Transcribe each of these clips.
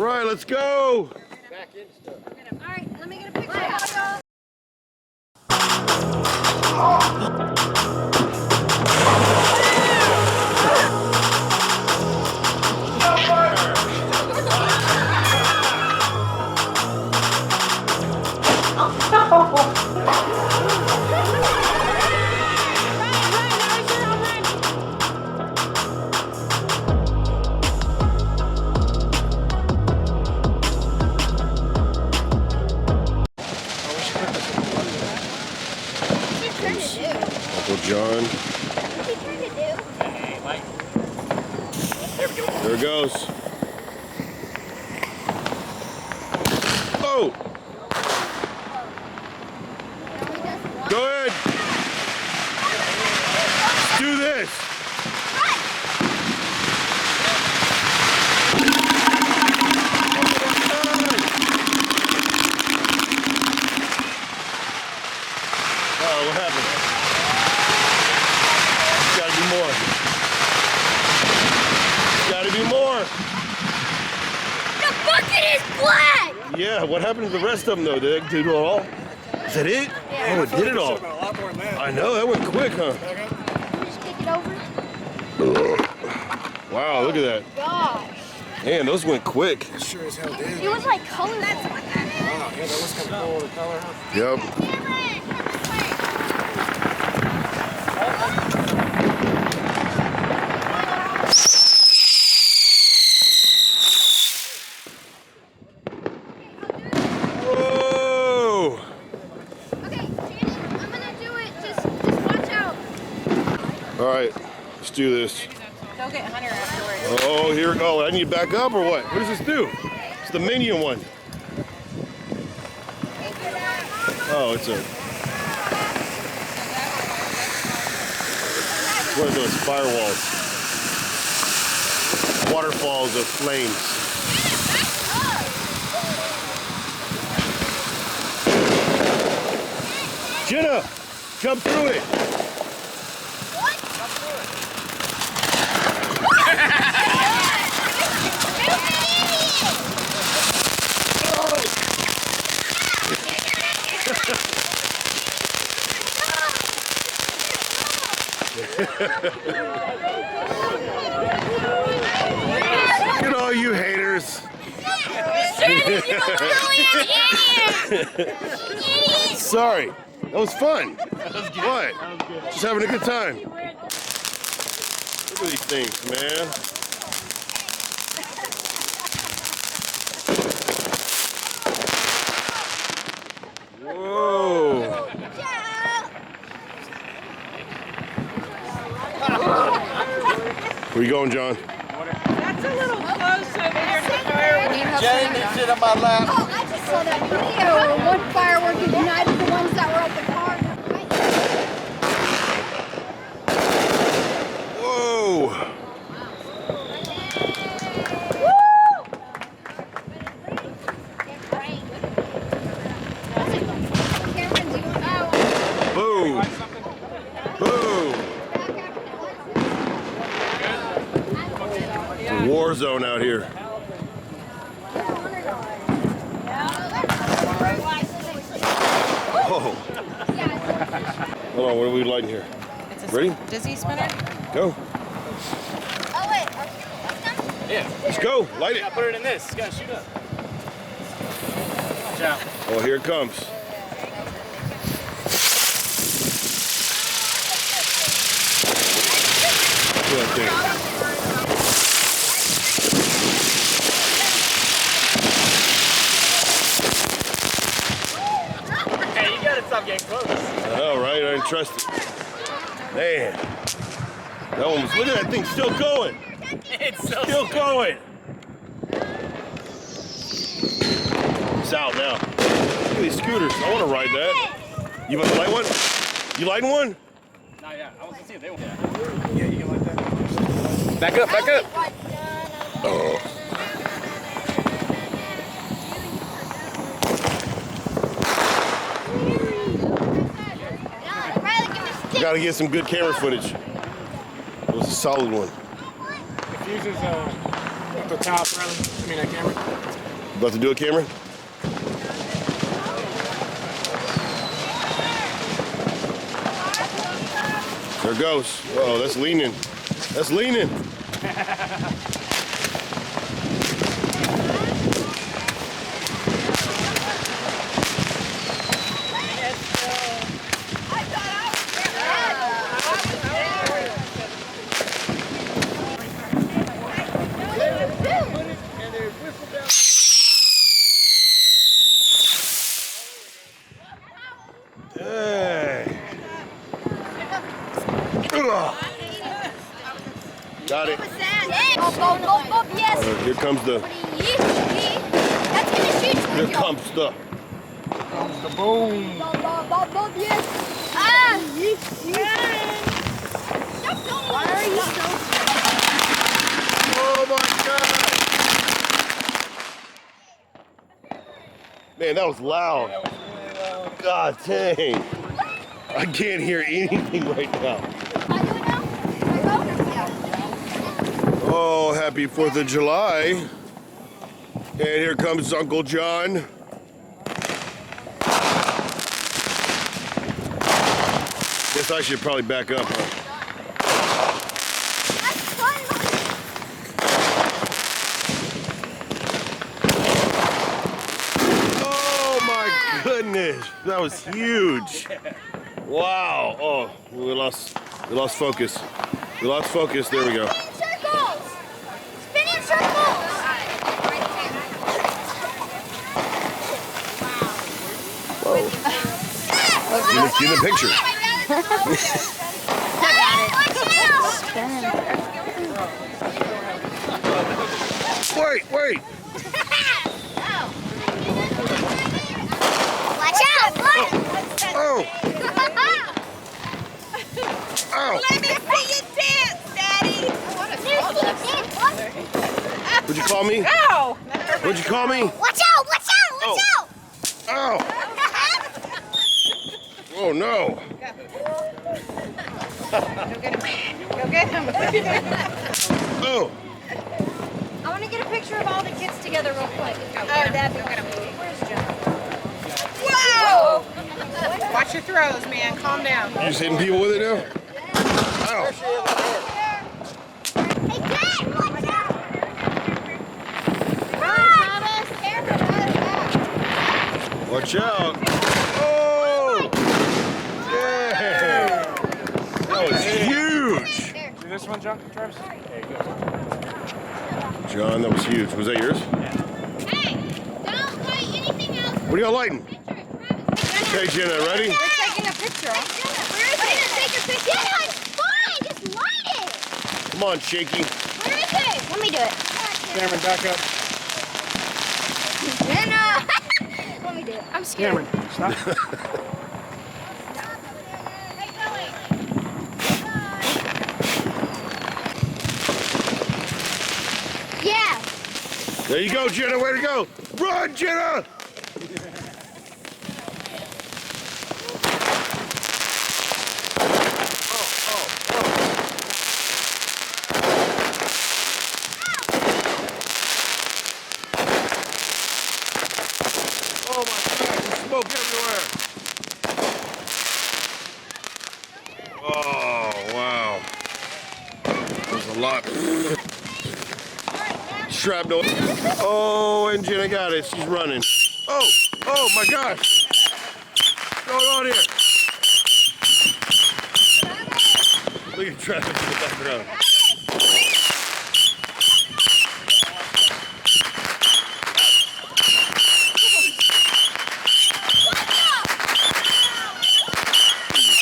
right, let's go. Back in stuff. All right, let me get a picture. Uncle John. What's he trying to do? Hey, Mike. There we go. There it goes. Oh! Go ahead. Let's do this. Oh, what happened? Gotta be more. Gotta be more. The bucket is black! Yeah, what happened to the rest of them though? Did it do it all? Is that it? Yeah. Oh, it did it all. A lot more than that. I know, that went quick, huh? Just kick it over. Wow, look at that. Gosh. Man, those went quick. It sure as hell did. It was like color. That's what that is. Wow, yeah, that was kind of cool, the color, huh? Yep. Whoa! Okay, Janet, I'm gonna do it. Just watch out. All right, let's do this. Go get Hunter afterwards. Oh, here we go. I need to back up or what? What does this do? It's the minion one. Oh, it's a... One of those firewalls. Waterfalls of flames. Jenna, jump through it. Look at all you haters. Sorry, that was fun. What? Just having a good time. Look at these things, man. Whoa. Where you going, John? That's a little close over here to the fireworks. Jane, they sit on my lap. Oh, I just saw that video where one firework ignited the ones that were at the car. Whoa. Boom. Boom. It's a war zone out here. Oh. Hold on, what are we lighting here? It's a Ready? dizzy spinner. Go. Oh, wait. Yeah. Let's go. Light it. Yeah, put it in this. You gotta shoot up. Watch out. Oh, here it comes. Look at that thing. Hey, you gotta stop getting close. I know, right? I didn't trust it. Man. That one was, look at that thing still going. It's so Still going. It's out now. Look at these scooters. I want to ride that. You want to light one? You lighting one? Not yet. I was gonna see if they want that. Yeah, you can light that. Back up, back up. Oh. Gotta get some good camera footage. It was a solid one. The fuse is the top, rather. I mean, that camera. About to do it, Cameron? There it goes. Oh, that's leaning. That's leaning. Hey. Got it. Yes. Here comes the. That's gonna shoot you. Here comes the. The boom. Yes. Ah. Why are you so? Oh my God! Man, that was loud. God dang. I can't hear anything right now. Oh, happy 4th of July. And here comes Uncle John. Guess I should probably back up, huh? Oh my goodness, that was huge. Wow. Oh, we lost focus. We lost focus. There we go. Spin in circles. Get in the picture. Wait. Watch out! Oh. Ow. Let me see you dance, Daddy. What'd you call me? Ow! What'd you call me? Watch out! Watch out! Watch out! Ow. Oh no. Go get him. Oh. I want to get a picture of all the kids together real quick. Oh, that'd be good. Whoa! Watch your throws, man. Calm down. You just hitting people with it now? Ow. Hey, Dad! Watch out! Watch out. Oh. Yeah. That was huge. Do this one, John? Travis? There you go. John, that was huge. Was that yours? Hey, don't light anything else. What are y'all lighting? Okay, Jenna, ready? We're taking a picture. We're gonna take a picture. Yeah, it's fine. Just light it. Come on, Shaky. Where is it? Let me do it. Cameron, back up. Jenna. Let me do it. I'm scared. Cameron, stop. Yeah. There you go, Jenna. Way to go. Run, Jenna. Oh my God, there's smoke everywhere. Oh, wow. There's a lot. Shrapnel. Oh, and Jenna got it. She's running. Oh my gosh. What's going on here? Look at traffic in the background.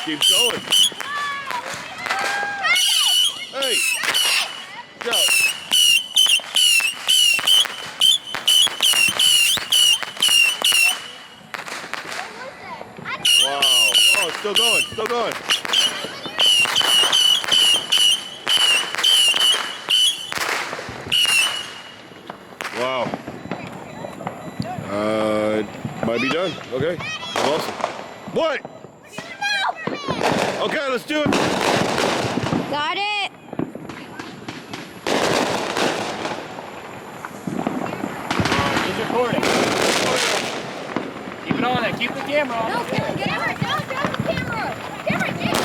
Keep going. Hey, go. Wow. Oh, it's still going. Still going. Wow. Might be done. Okay. Awesome. What? Okay, let's do it. Got it. recording. Keep it on there. Keep the camera on. No, Cameron, get out. Don't grab the camera. Cameron, get out.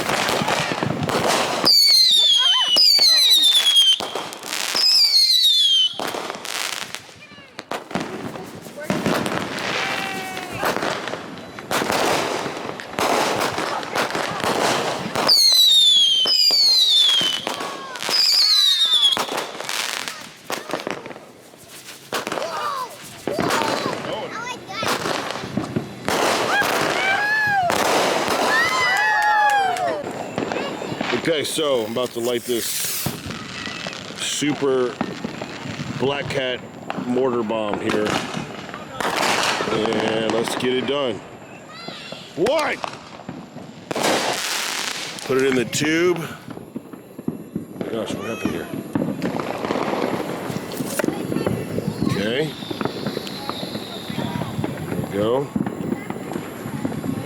Okay, so I'm about to light this super Black Cat mortar bomb here. And let's get it done. What? Put it in the tube. Oh my gosh, what happened here? Okay. There we go.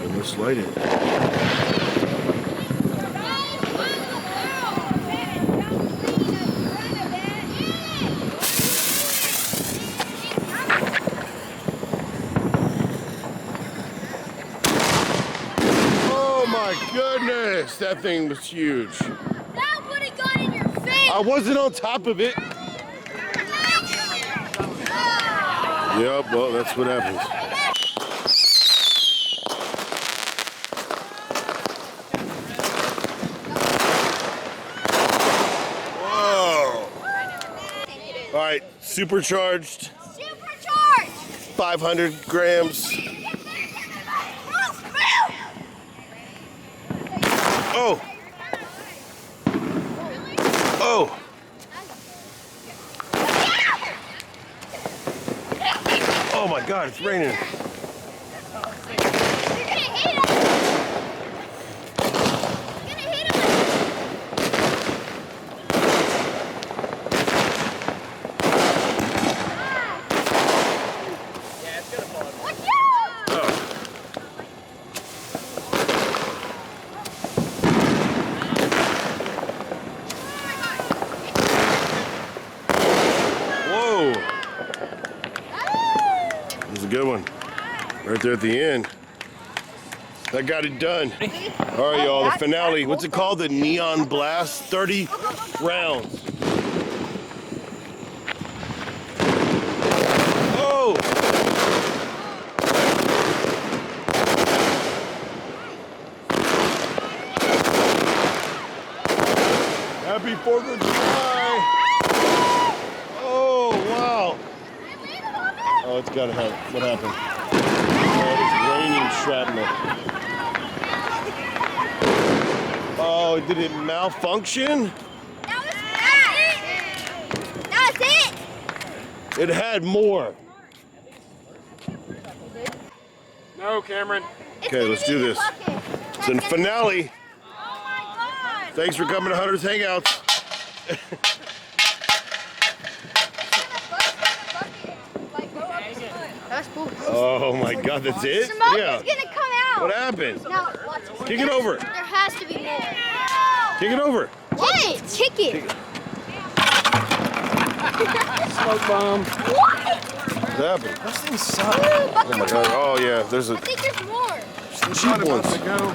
And let's light it. Oh my goodness, that thing was huge. That would have gone in your face. I wasn't on top of it. Yep, well, that's what happens. Whoa. All right, supercharged. Supercharged. 500 grams. Oh. Oh. Oh my God, it's raining. You're gonna hit him. You're gonna hit him. Yeah, it's gonna fall. Watch out! Oh. Whoa. That was a good one. Right there at the end. That got it done. All right, y'all, the finale. What's it called? The Neon Blast. 30 rounds. Oh! Happy 4th of July! Oh, wow! Oh, it's gotta have. What happened? Oh, it's raining shrapnel. Oh, did it malfunction? That was it. It had more. No, Cameron. Okay, let's do this. It's in finale. Oh my God. Thanks for coming to Hunter's Hangouts. That's cool. Oh my God, that's it? Smoke Yeah. is gonna come out. What happened? Now, watch. Kick it over. There has to be more. Kick it over. Kick it. Smoke bomb. What? What happened? Those things suck. Oh my God. Oh yeah, there's a I think there's more. cheap ones. Go.